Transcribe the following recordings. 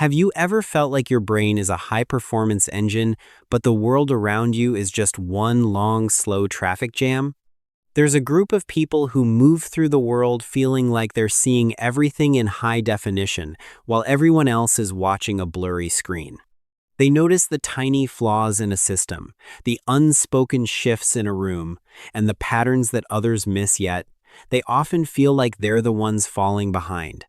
Have you ever felt like your brain is a high-performance engine, but the world around you is just one long, slow traffic jam? There's a group of people who move through the world feeling like they're seeing everything in high definition, while everyone else is watching a blurry screen. They notice the tiny flaws in a system, the unspoken shifts in a room, and the patterns that others miss yet. They often feel like they're the ones falling behind.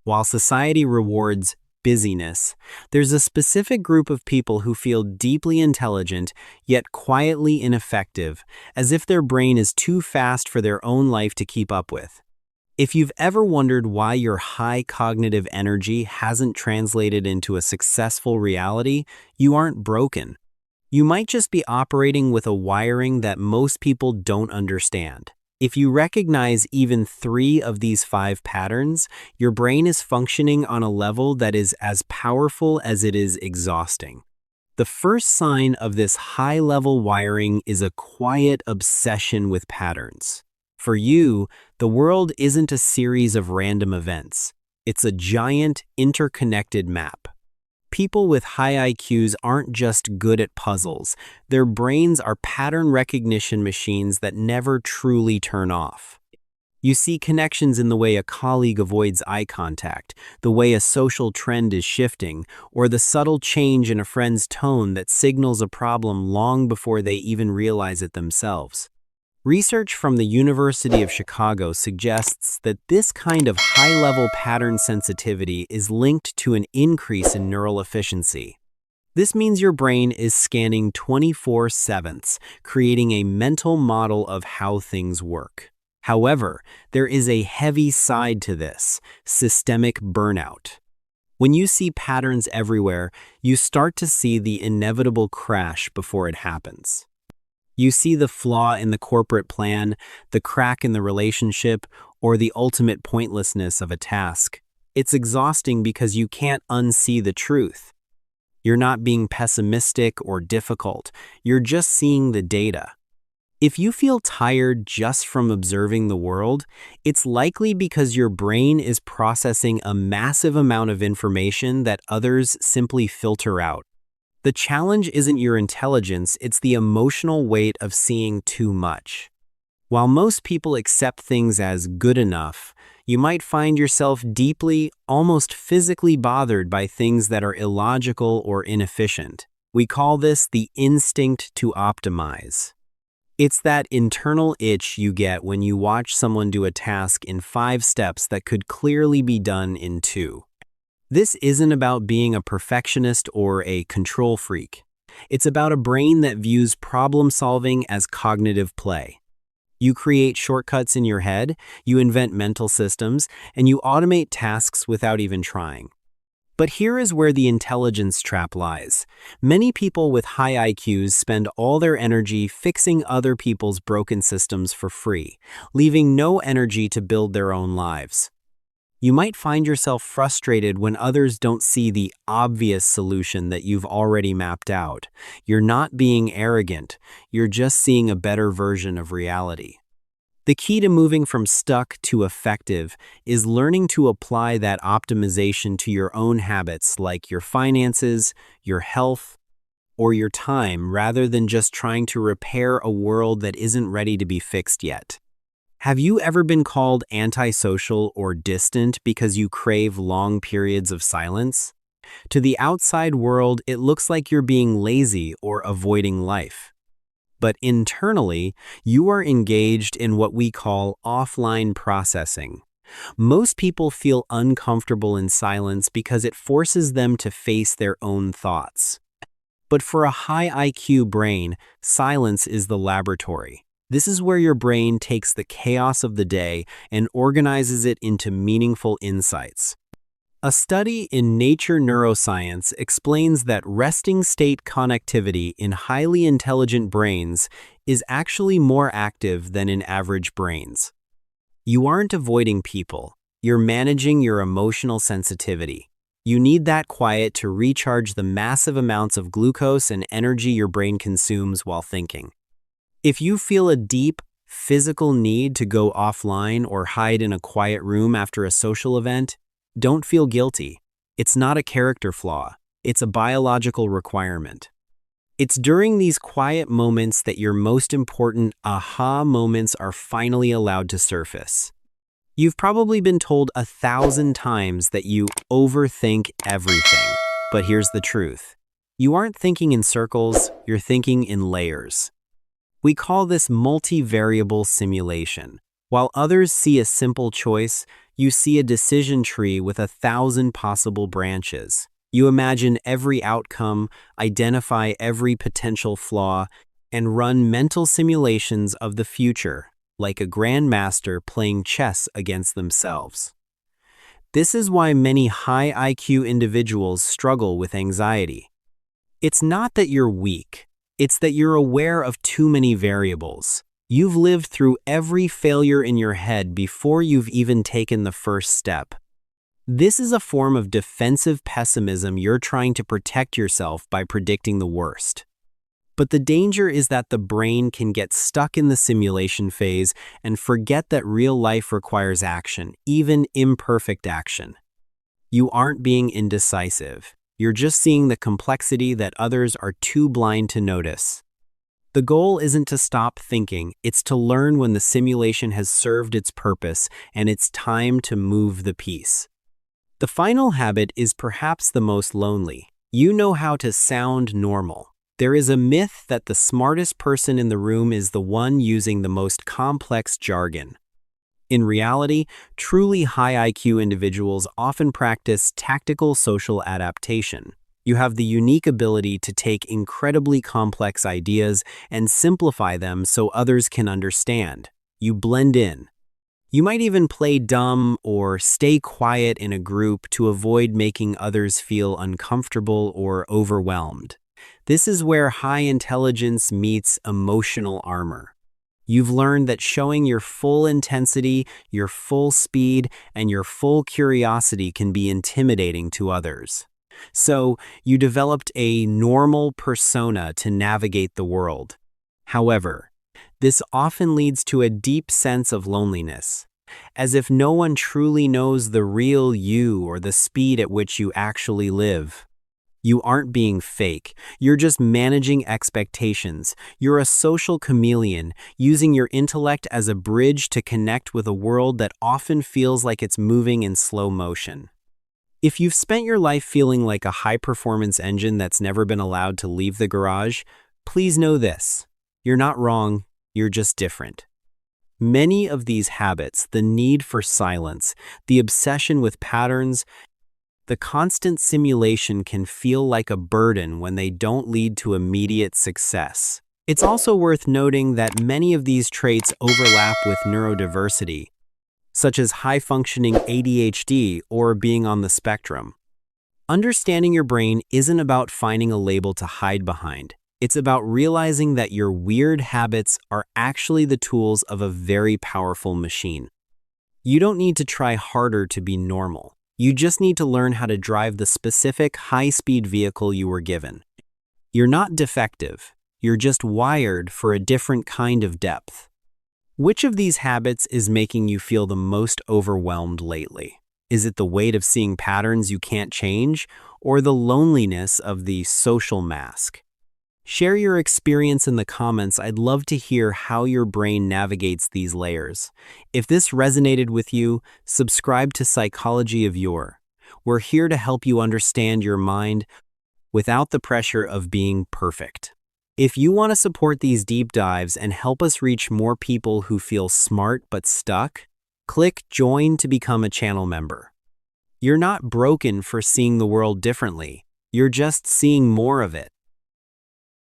While society rewards busyness, there's a specific group of people who feel deeply intelligent, yet quietly ineffective, as if their brain is too fast for their own life to keep up with. If you've ever wondered why your high cognitive energy hasn't translated into a successful reality, you aren't broken. You might just be operating with a wiring that most people don't understand. If you recognize even 3 of these 5 patterns, your brain is functioning on a level that is as powerful as it is exhausting. The first sign of this high-level wiring is a quiet obsession with patterns. For you, the world isn't a series of random events. It's a giant, interconnected map. People with high IQs aren't just good at puzzles. Their brains are pattern recognition machines that never truly turn off. You see connections in the way a colleague avoids eye contact, the way a social trend is shifting, or the subtle change in a friend's tone that signals a problem long before they even realize it themselves. Research from the University of Chicago suggests that this kind of high-level pattern sensitivity is linked to an increase in neural efficiency. This means your brain is scanning 24/7, creating a mental model of how things work. However, there is a heavy side to this: systemic burnout. When you see patterns everywhere, you start to see the inevitable crash before it happens. You see the flaw in the corporate plan, the crack in the relationship, or the ultimate pointlessness of a task. It's exhausting because you can't unsee the truth. You're not being pessimistic or difficult, you're just seeing the data. If you feel tired just from observing the world, it's likely because your brain is processing a massive amount of information that others simply filter out. The challenge isn't your intelligence, it's the emotional weight of seeing too much. While most people accept things as good enough, you might find yourself deeply, almost physically bothered by things that are illogical or inefficient. We call this the instinct to optimize. It's that internal itch you get when you watch someone do a task in 5 steps that could clearly be done in 2. This isn't about being a perfectionist or a control freak. It's about a brain that views problem solving as cognitive play. You create shortcuts in your head, you invent mental systems, and you automate tasks without even trying. But here is where the intelligence trap lies. Many people with high IQs spend all their energy fixing other people's broken systems for free, leaving no energy to build their own lives. You might find yourself frustrated when others don't see the obvious solution that you've already mapped out. You're not being arrogant, you're just seeing a better version of reality. The key to moving from stuck to effective is learning to apply that optimization to your own habits like your finances, your health, or your time rather than just trying to repair a world that isn't ready to be fixed yet. Have you ever been called antisocial or distant because you crave long periods of silence? To the outside world, it looks like you're being lazy or avoiding life. But internally, you are engaged in what we call offline processing. Most people feel uncomfortable in silence because it forces them to face their own thoughts. But for a high IQ brain, silence is the laboratory. This is where your brain takes the chaos of the day and organizes it into meaningful insights. A study in Nature Neuroscience explains that resting state connectivity in highly intelligent brains is actually more active than in average brains. You aren't avoiding people, you're managing your emotional sensitivity. You need that quiet to recharge the massive amounts of glucose and energy your brain consumes while thinking. If you feel a deep, physical need to go offline or hide in a quiet room after a social event, don't feel guilty. It's not a character flaw, it's a biological requirement. It's during these quiet moments that your most important aha moments are finally allowed to surface. You've probably been told 1,000 times that you overthink everything, but here's the truth. You aren't thinking in circles, you're thinking in layers. We call this multivariable simulation. While others see a simple choice, you see a decision tree with 1,000 possible branches. You imagine every outcome, identify every potential flaw, and run mental simulations of the future, like a grandmaster playing chess against themselves. This is why many high IQ individuals struggle with anxiety. It's not that you're weak, it's that you're aware of too many variables. You've lived through every failure in your head before you've even taken the first step. This is a form of defensive pessimism. You're trying to protect yourself by predicting the worst. But the danger is that the brain can get stuck in the simulation phase and forget that real life requires action, even imperfect action. You aren't being indecisive. You're just seeing the complexity that others are too blind to notice. The goal isn't to stop thinking, it's to learn when the simulation has served its purpose and it's time to move the piece. The final habit is perhaps the most lonely. You know how to sound normal. There is a myth that the smartest person in the room is the one using the most complex jargon. In reality, truly high IQ individuals often practice tactical social adaptation. You have the unique ability to take incredibly complex ideas and simplify them so others can understand. You blend in. You might even play dumb or stay quiet in a group to avoid making others feel uncomfortable or overwhelmed. This is where high intelligence meets emotional armor. You've learned that showing your full intensity, your full speed, and your full curiosity can be intimidating to others. So, you developed a normal persona to navigate the world. However, this often leads to a deep sense of loneliness, as if no one truly knows the real you or the speed at which you actually live. You aren't being fake, you're just managing expectations. You're a social chameleon, using your intellect as a bridge to connect with a world that often feels like it's moving in slow motion. If you've spent your life feeling like a high-performance engine that's never been allowed to leave the garage, please know this. You're not wrong, you're just different. Many of these habits, the need for silence, the obsession with patterns, the constant simulation can feel like a burden when they don't lead to immediate success. It's also worth noting that many of these traits overlap with neurodiversity, such as high-functioning ADHD or being on the spectrum. Understanding your brain isn't about finding a label to hide behind. It's about realizing that your weird habits are actually the tools of a very powerful machine. You don't need to try harder to be normal. You just need to learn how to drive the specific high-speed vehicle you were given. You're not defective. You're just wired for a different kind of depth. Which of these habits is making you feel the most overwhelmed lately? Is it the weight of seeing patterns you can't change, or the loneliness of the social mask? Share your experience in the comments. I'd love to hear how your brain navigates these layers. If this resonated with you, subscribe to Psychology of Your. We're here to help you understand your mind without the pressure of being perfect. If you want to support these deep dives and help us reach more people who feel smart but stuck, click Join to become a channel member. You're not broken for seeing the world differently. You're just seeing more of it.